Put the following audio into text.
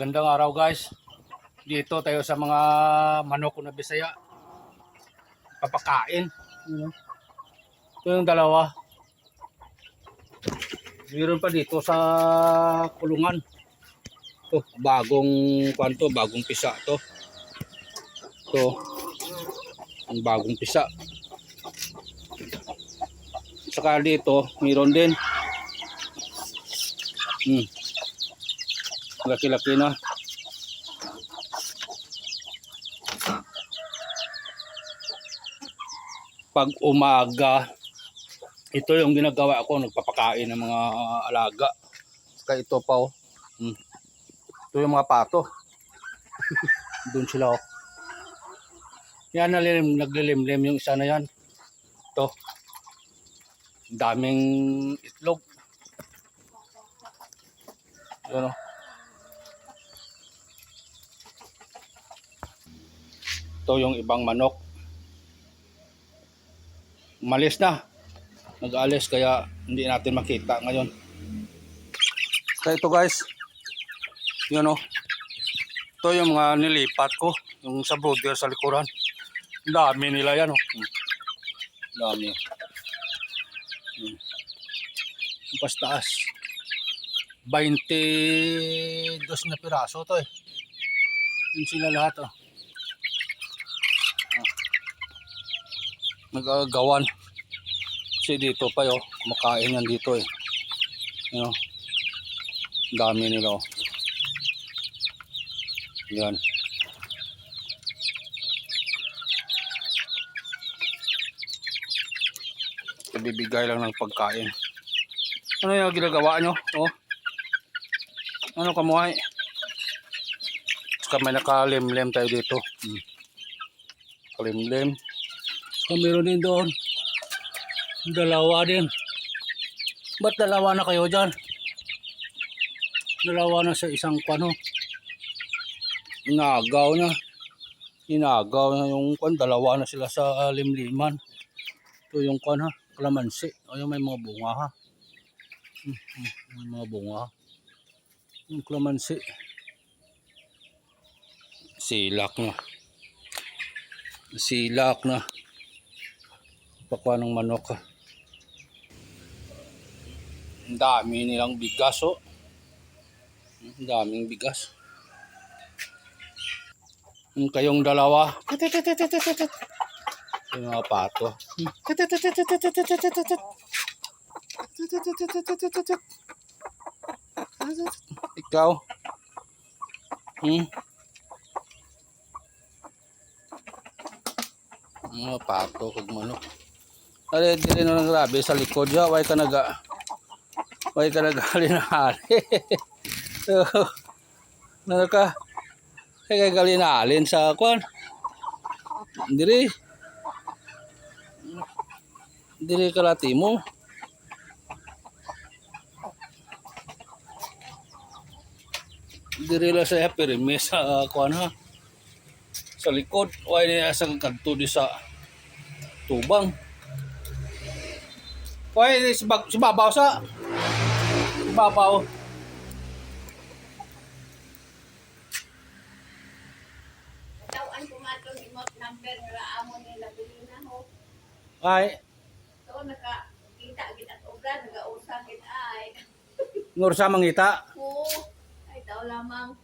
Magandang araw guys. Dito tayo sa mga manok na Bisaya. Papakain. Ito yung dalawa. Meron pa dito sa kulungan. Ito, bagong kwanto, bagong pisa to. Ito, ang bagong pisa. Saka dito, meron din. Laki-laki na. Pag umaga, ito yung ginagawa ko, nagpapakain ng mga alaga. Saka ito pa oh. Ito yung mga pato. Doon sila oh. Yan naglilimlim yung isa na yan. Ito. Daming itlog. Yan oh. Ito yung ibang manok. Umalis na. Nag-alis kaya hindi natin makita ngayon. Kaya ito guys. Yun o. Ito yung mga nilipat ko. Yung sa brooder sa likuran. Dami nila yan o. Dami. Pas taas. 22 na piraso to eh. Yun sila lahat o. Nagagawan. Kasi dito pa yo, kumakain yan dito eh. You know, dami nila oh. Yan. Ibibigay lang ng pagkain. Ano yung ginagawa nyo? Oh. Ano kamuhay? Saka may nakalimlem tayo dito. Kalimlem. Meron din doon. Dalawa din. Ba't dalawa na kayo dyan? Dalawa na sa isang kwano. Inagaw na. Inagaw na yung kwan. Dalawa na sila sa limliman. Ito yung kwan ha. Kalamansi. O yung may mga bunga ha. May mga bunga. Yung kalamansi. Silak na. Silak na. Pakwa ng manok. Ang dami nilang bigas oh. Ang daming bigas. Yung kayong dalawa. Yung mga pato. Ikaw. Mga pato kag manok. Ari dili na grabe sa likod ya, way ka galinali. So, ano ka? Kay galinalin sa kwan. Diri ka latimo. Diri la sa pirmi sa kwan ha. Sa likod, way niya sa kanto di sa tubang. Way sibabaw sa babaw. Tawan ko nga itong remote number nga amo nila bilina ho. Ay, So nakakita kita obra nagausa kita ay. ngursa mangita. Oo. Ay tao lamang.